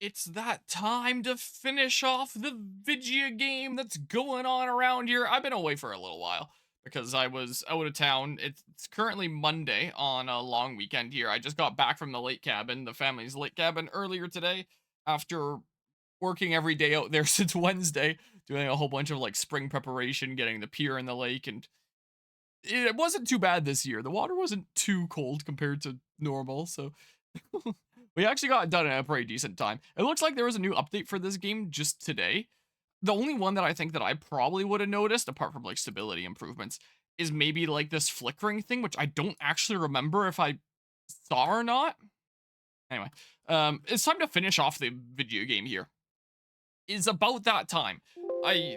It's that time to finish off the video game that's going on around here. I've been away for a little while because I was out of town. It's currently Monday on a long weekend here. I just got back from the lake cabin, the family's lake cabin, earlier today after working every day out there since Wednesday, doing a whole bunch of like spring preparation, getting the pier in the lake, and it wasn't too bad this year. The water wasn't too cold compared to normal, so we actually got it done in a pretty decent time. It looks like there was a new update for this game just today. The only one that I think that I probably would have noticed, apart from like stability improvements, is maybe like this flickering thing, which I don't actually remember if I saw or not. Anyway, it's time to finish off the video game here. Is about that time. I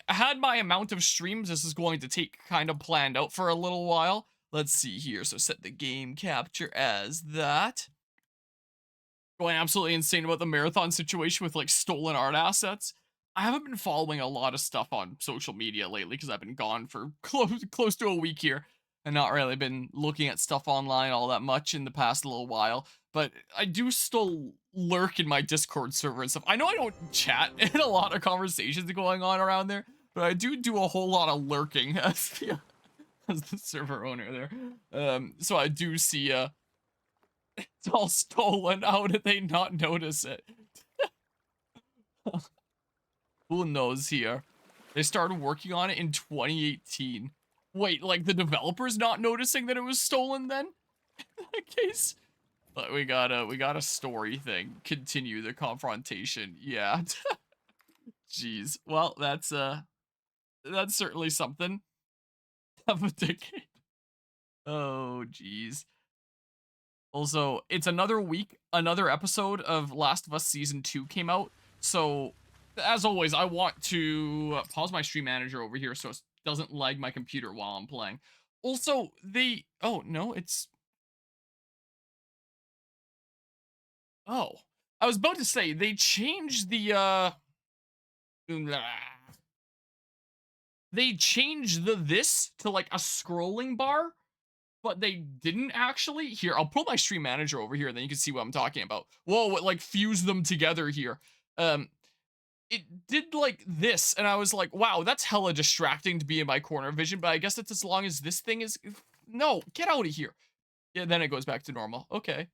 had my amount of streams. This is going to take kind of planned out for a little while. Let's see here. So set the game capture as that. Going absolutely insane about the marathon situation with like stolen art assets. I haven't been following a lot of stuff on social media lately because I've been gone for close to a week here and not really been looking at stuff online all that much in the past little while. But I do still lurk in my Discord server and stuff. I know I don't chat in a lot of conversations going on around there, but I do a whole lot of lurking as the server owner there. So I do see it's all stolen. How did they not notice it? Who knows here? They started working on it in 2018. Wait, like the developers not noticing that it was stolen then? In that case? But we got a story thing. Continue the confrontation. Yeah. Jeez. Well, that's certainly something. Have a decade. Oh, jeez. Also, it's another week, another episode of Last of Us Season 2 came out. So, as always, I want to pause my stream manager over here so it doesn't lag my computer while I'm playing. Also, oh, no, it's... Oh, I was about to say, they changed the, they changed this to, like, a scrolling bar, but they didn't actually. Here, I'll pull my stream manager over here, and then you can see what I'm talking about. Whoa, it, like, fused them together here. It did, like, this, and I was like, wow, that's hella distracting to be in my corner of vision, but I guess that's as long as this thing is... No, get out of here. Yeah, then it goes back to normal. Okay.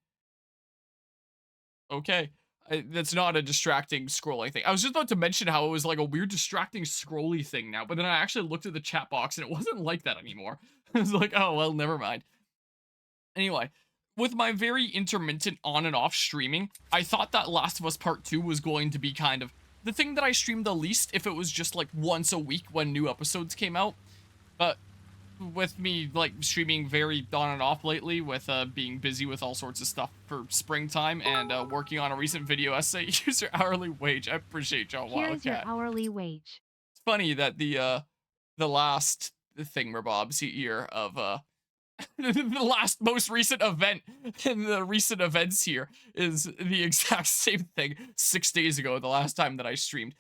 Okay. That's not a distracting scrolling thing. I was just about to mention how it was like a weird distracting scrolly thing now, but then I actually looked at the chat box and it wasn't like that anymore. I was like, oh, well, never mind. Anyway, with my very intermittent on and off streaming, I thought that Last of Us Part 2 was going to be kind of the thing that I streamed the least if it was just like once a week when new episodes came out. But with me like streaming very on and off lately with being busy with all sorts of stuff for springtime and working on a recent video essay, here's your hourly wage. I appreciate y'all, Wildcat. Here's your hourly wage. It's funny that the last thingamabobs here of the last most recent event in the recent events here is the exact same thing 6 days ago, the last time that I streamed.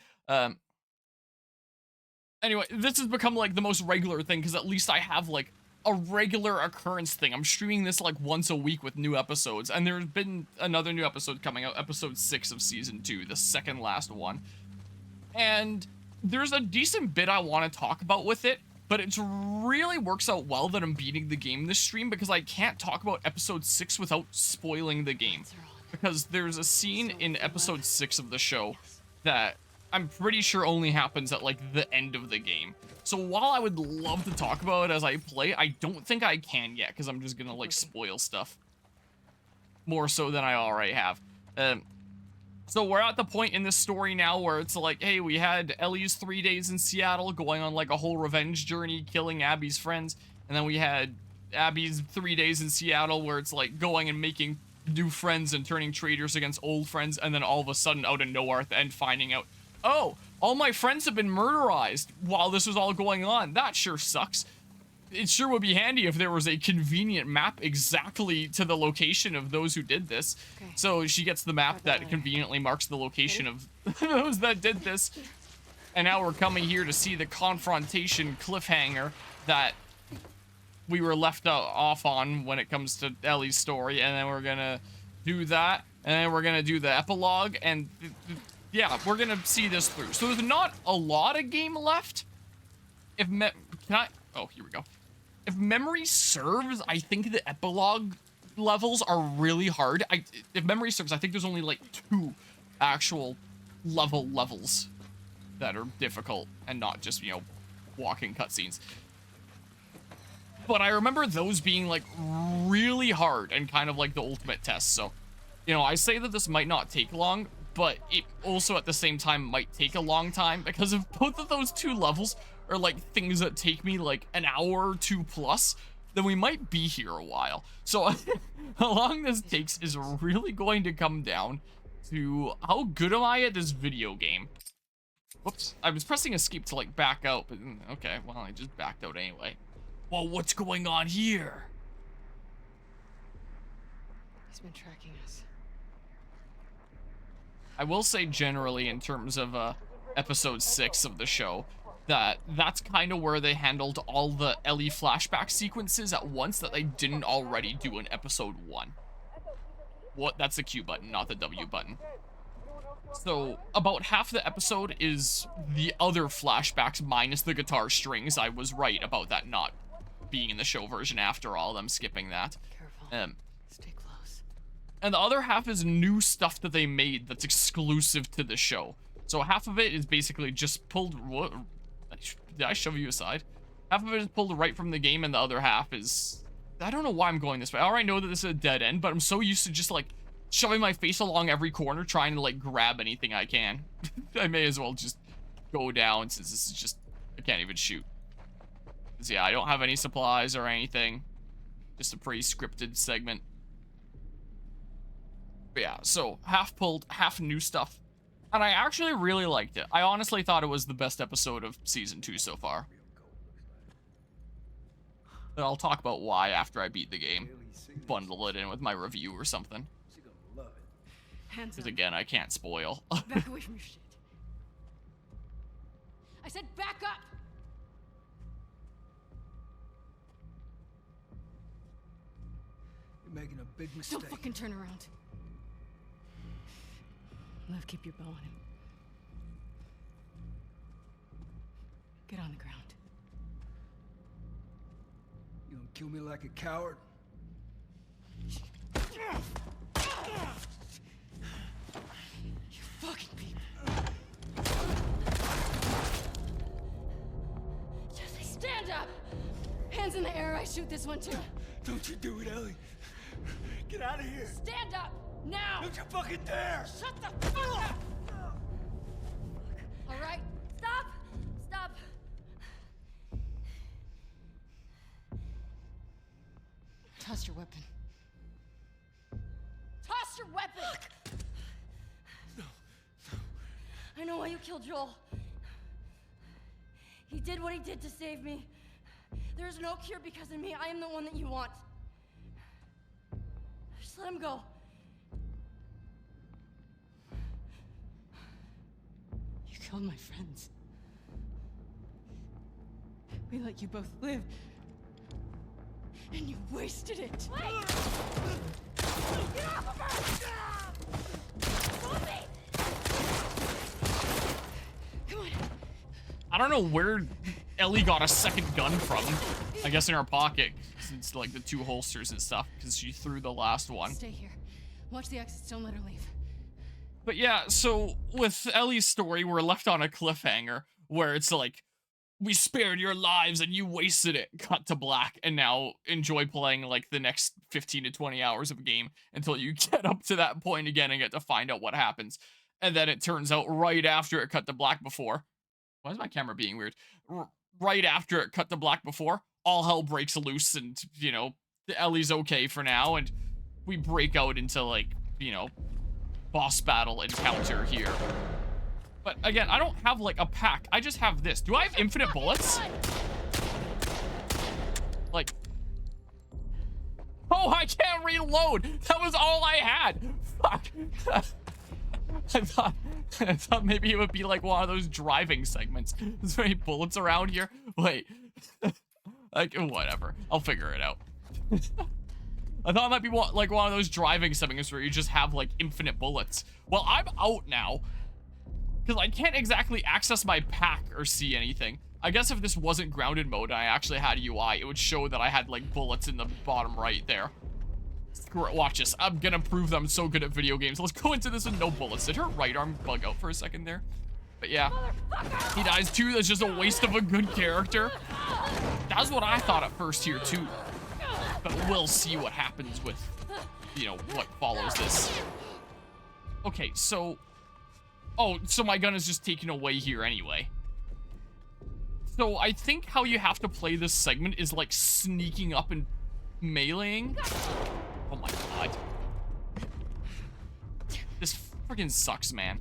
Anyway, this has become like the most regular thing because at least I have like a regular occurrence thing. I'm streaming this like once a week with new episodes, and there's been another new episode coming out, episode 6 of season 2, the second last one. And there's a decent bit I want to talk about with it, but it really works out well that I'm beating the game this stream because I can't talk about episode 6 without spoiling the game. Because there's a scene in episode 6 of the show that I'm pretty sure only happens at like the end of the game. So while I would love to talk about it as I play, I don't think I can yet because I'm just gonna like spoil stuff more so than I already have. So we're at the point in this story now where it's like, hey, we had Ellie's 3 days in Seattle going on like a whole revenge journey, killing Abby's friends, and then we had Abby's 3 days in Seattle where it's like going and making new friends and turning traitors against old friends, and then all of a sudden out of nowhere at the end finding out, oh, all my friends have been murderized while this was all going on. That sure sucks. It sure would be handy if there was a convenient map exactly to the location of those who did this. Okay. So she gets the map that conveniently marks the location of those that did this. And now we're coming here to see the confrontation cliffhanger that we were left off on when it comes to Ellie's story, and then we're gonna do that, and then we're gonna do the epilogue, and yeah, we're gonna see this through. So there's not a lot of game left. Oh, here we go. If memory serves, I think the epilogue levels are really hard. If memory serves, I think there's only like 2 actual levels that are difficult and not just, you know, walking cutscenes. But I remember those being like really hard and kind of like the ultimate test. So, you know, I say that this might not take long, but it also at the same time might take a long time, because if both of those 2 levels are like things that take me like an hour or 2 plus, then we might be here a while. So how long this takes is really going to come down to how good am I at this video game. Whoops, I was pressing escape to like back out, but okay, well, I just backed out anyway. Well, what's going on here? He's been tracking us. I will say generally in terms of episode 6 of the show, that's kind of where they handled all the Ellie flashback sequences at once that they didn't already do in episode 1. What? That's the Q button, not the W button. So about half the episode is the other flashbacks minus the guitar strings. I was right about that not being in the show version after all, them skipping that. Careful. Stay close. And the other half is new stuff that they made that's exclusive to the show. So half of it is basically just pulled... What? Did I shove you aside? Half of it is pulled right from the game, and the other half is... I don't know why I'm going this way. I already know that this is a dead end, but I'm so used to just, like, shoving my face along every corner, trying to, like, grab anything I can. I may as well just go down, since this is just... I can't even shoot. Because, yeah, I don't have any supplies or anything. Just a pre-scripted segment. But yeah, so half pulled, half new stuff. And I actually really liked it. I honestly thought it was the best episode of Season 2 so far. But I'll talk about why after I beat the game. Bundle it in with my review or something. Because again, I can't spoil. Back away from your shit. I said back up! You're making a big mistake. Don't fucking turn around. Liv, keep your bow on him. Get on the ground. You gonna kill me like a coward? You fucking people. Jesse, stand up! Hands in the air, I shoot this one too. Don't you do it, Ellie. Get out of here. Stand up! Now! Don't you fucking dare! Shut the fuck up! All right, stop! Stop! Toss your weapon. Toss your weapon! No. I know why you killed Joel. He did what he did to save me. There is no cure because of me. I am the one that you want. Just let him go. You killed my friends. We let you both live. And you wasted it. Wait! Get off of her! Stop me! Come on. I don't know where Ellie got a second gun from. I guess in her pocket, since like the 2 holsters and stuff, because she threw the last one. Stay here. Watch the exits. Don't let her leave. But yeah, so with Ellie's story, we're left on a cliffhanger where it's like, we spared your lives and you wasted it. Cut to black, and now enjoy playing like the next 15 to 20 hours of a game until you get up to that point again and get to find out what happens. And then it turns out right after it cut to black before. Why is my camera being weird? Right after it cut to black before, all hell breaks loose, and, you know, Ellie's okay for now, and we break out into, like, you know, boss battle encounter here. But again, I don't have like a pack. I just have this. Do I have infinite bullets? Like, oh, I can't reload. That was all I had. Fuck. I thought maybe it would be like one of those driving segments. Is there any bullets around here? Wait. Like, whatever. I'll figure it out. I thought it might be like one of those driving settings where you just have like infinite bullets. Well, I'm out now because I can't exactly access my pack or see anything. I guess if this wasn't grounded mode and I actually had UI, it would show that I had like bullets in the bottom right there. Screw it, watch this. I'm gonna prove that I'm so good at video games. Let's go into this with no bullets. Did her right arm bug out for a second there? But yeah, he dies too. That's just a waste of a good character. That's what I thought at first here too. But we'll see what happens with, you know, what follows this. Okay, so... Oh, so my gun is just taken away here anyway. So I think how you have to play this segment is like sneaking up and meleeing. Oh my god. This freaking sucks, man.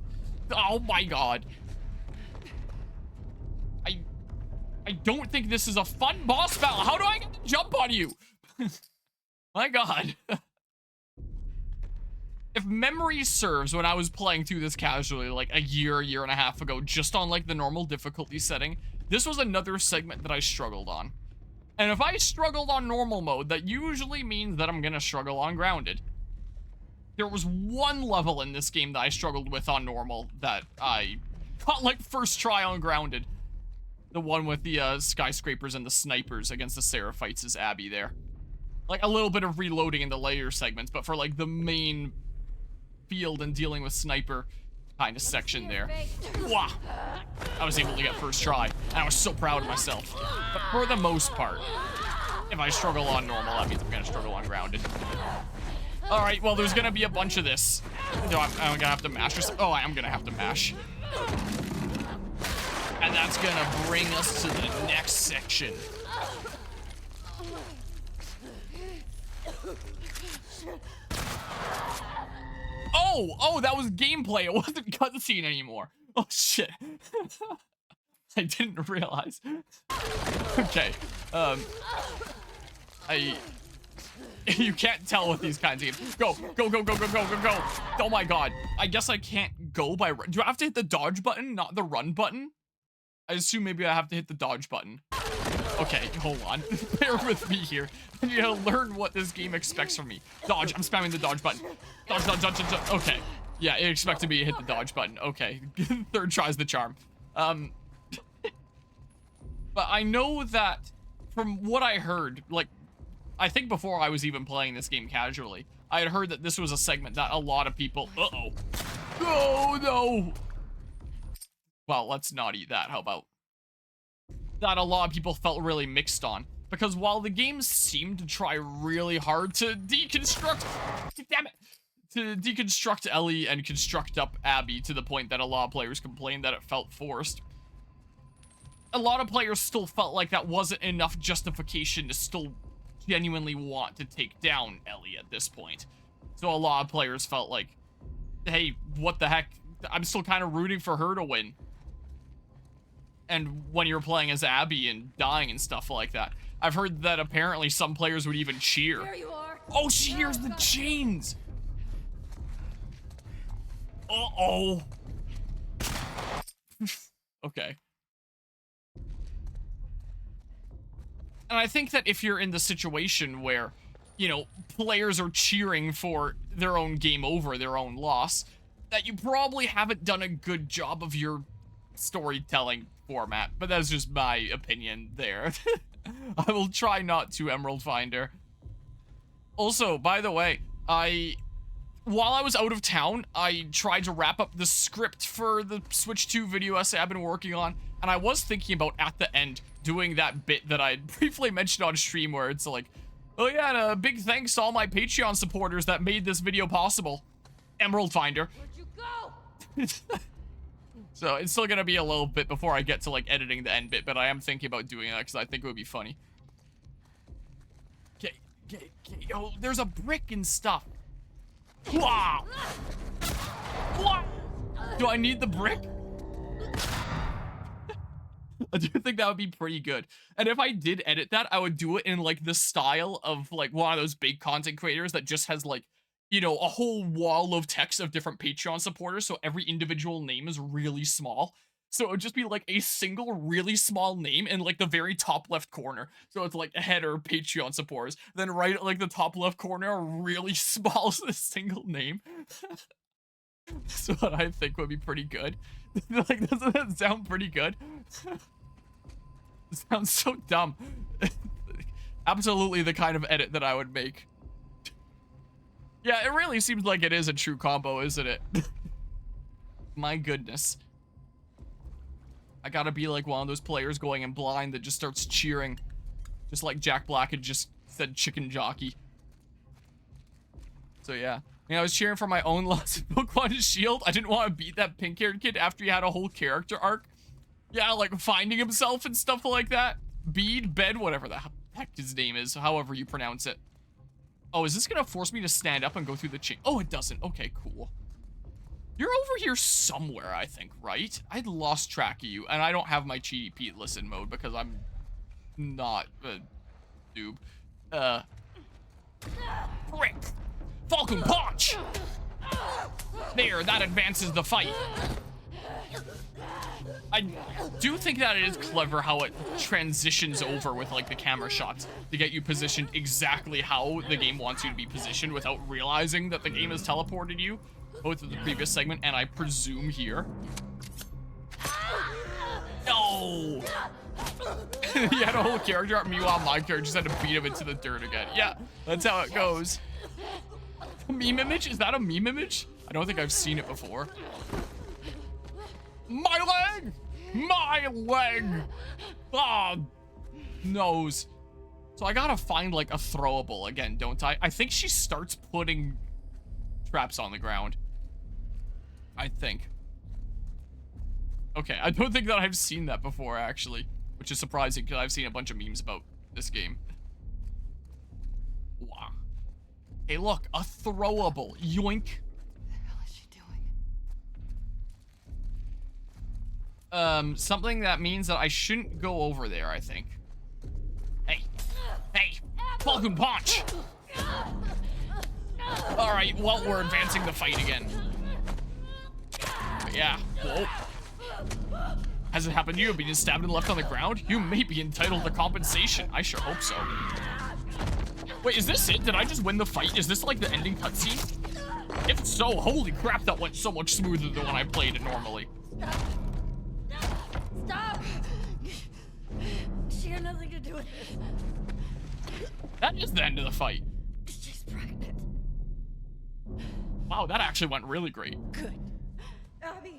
Oh my god. I don't think this is a fun boss battle. How do I get to jump on you? My god. If memory serves, when I was playing through this casually like a year and a half ago, just on like the normal difficulty setting, this was another segment that I struggled on. And if I struggled on normal mode, that usually means that I'm gonna struggle on grounded. There was one level in this game that I struggled with on normal that I got like first try on grounded. The one with the skyscrapers and the snipers against the Seraphites' Abby there. Like a little bit of reloading in the layer segments, but for like the main field and dealing with sniper kind of section there. Wah! I was able to get first try, and I was so proud of myself. But for the most part, if I struggle on normal, that means I'm gonna struggle on grounded. Alright, well, there's gonna be a bunch of this. No, I'm gonna have to mash or oh, I am gonna have to mash. And that's gonna bring us to the next section. Oh, that was gameplay. It wasn't cutscene anymore. Oh, shit. I didn't realize. Okay. You can't tell with these kinds of games. Go. Oh my god. I guess I can't go by... Do I have to hit the dodge button, not the run button? I assume maybe I have to hit the dodge button. Okay, hold on. Bear with me here. I need to learn what this game expects from me. Dodge. I'm spamming the dodge button. Dodge. Okay. Yeah, it expected me to hit the dodge button. Okay. Third try's the charm. But I know that from what I heard, like, I think before I was even playing this game casually, I had heard that this was a segment that a lot of people... Uh-oh. Oh, no! Well, let's not eat that. How about... That a lot of people felt really mixed on. Because while the game seemed to try really hard to deconstruct... Damn it! To deconstruct Ellie and construct up Abby to the point that a lot of players complained that it felt forced. A lot of players still felt like that wasn't enough justification to still genuinely want to take down Ellie at this point. So a lot of players felt like, hey, what the heck? I'm still kind of rooting for her to win. And when you're playing as Abby and dying and stuff like that, I've heard that apparently some players would even cheer. There you are. Oh, she hears the chains. Uh-oh. Okay. And I think that if you're in the situation where, you know, players are cheering for their own game over, their own loss, that you probably haven't done a good job of your storytelling format. But that's just my opinion there. I will try not to, Emerald Finder. Also, by the way, while I was out of town, I tried to wrap up the script for the Switch 2 video essay I've been working on, and I was thinking about, at the end, doing that bit that I briefly mentioned on stream where it's like, oh yeah, and a big thanks to all my Patreon supporters that made this video possible. Emerald Finder. Where'd you go? So it's still gonna be a little bit before I get to, like, editing the end bit, but I am thinking about doing that because I think it would be funny. Okay. Oh, there's a brick and stuff. Wow. Do I need the brick? I do think that would be pretty good. And if I did edit that, I would do it in, like, the style of, like, one of those big content creators that just has, like, you know, a whole wall of text of different Patreon supporters, so every individual name is really small. So it would just be like a single really small name in like the very top left corner. So it's like header Patreon supporters. Then right at like the top left corner, a really small single name. That's what I think would be pretty good. Like, doesn't that sound pretty good? It sounds so dumb. Absolutely the kind of edit that I would make. Yeah, it really seems like it is a true combo, isn't it? My goodness. I gotta be like one of those players going in blind that just starts cheering. Just like Jack Black had just said chicken jockey. So yeah. I was cheering for my own loss in Pokemon Shield. I didn't want to beat that pink-haired kid after he had a whole character arc. Yeah, like finding himself and stuff like that. Bede, Bed, whatever the heck his name is, however you pronounce it. Oh, is this gonna force me to stand up and go through the chain? Oh, it doesn't. Okay, cool. You're over here somewhere, I think, right? I lost track of you, and I don't have my GDP listen mode because I'm not a noob. Frick! Falcon Punch! There, that advances the fight. I do think that it is clever how it transitions over with like the camera shots to get you positioned exactly how the game wants you to be positioned without realizing that the game has teleported you, both in the previous segment and I presume here. No! He had a whole character arc, meanwhile my character just had to beat him into the dirt again. Yeah, that's how it goes. A meme image? Is that a meme image? I don't think I've seen it before. My leg! My leg! Ah, nose. So I gotta find like a throwable again, don't I? I think she starts putting traps on the ground. I think. Okay, I don't think that I've seen that before actually, which is surprising because I've seen a bunch of memes about this game. Wow. Hey, look, a throwable. Yoink. What the hell is she doing? Something that means that I shouldn't go over there, I think. Hey. Hey. Falcon Punch! Alright, well, we're advancing the fight again. But yeah. Whoa. Has it happened to you? Being stabbed and left on the ground? You may be entitled to compensation. I sure hope so. Wait, is this it? Did I just win the fight? Is this like the ending cutscene? If so, holy crap, that went so much smoother than when I played it normally. Stop! She had nothing to do with this. That is the end of the fight. She's pregnant. Wow, that actually went really great. Good. Abby.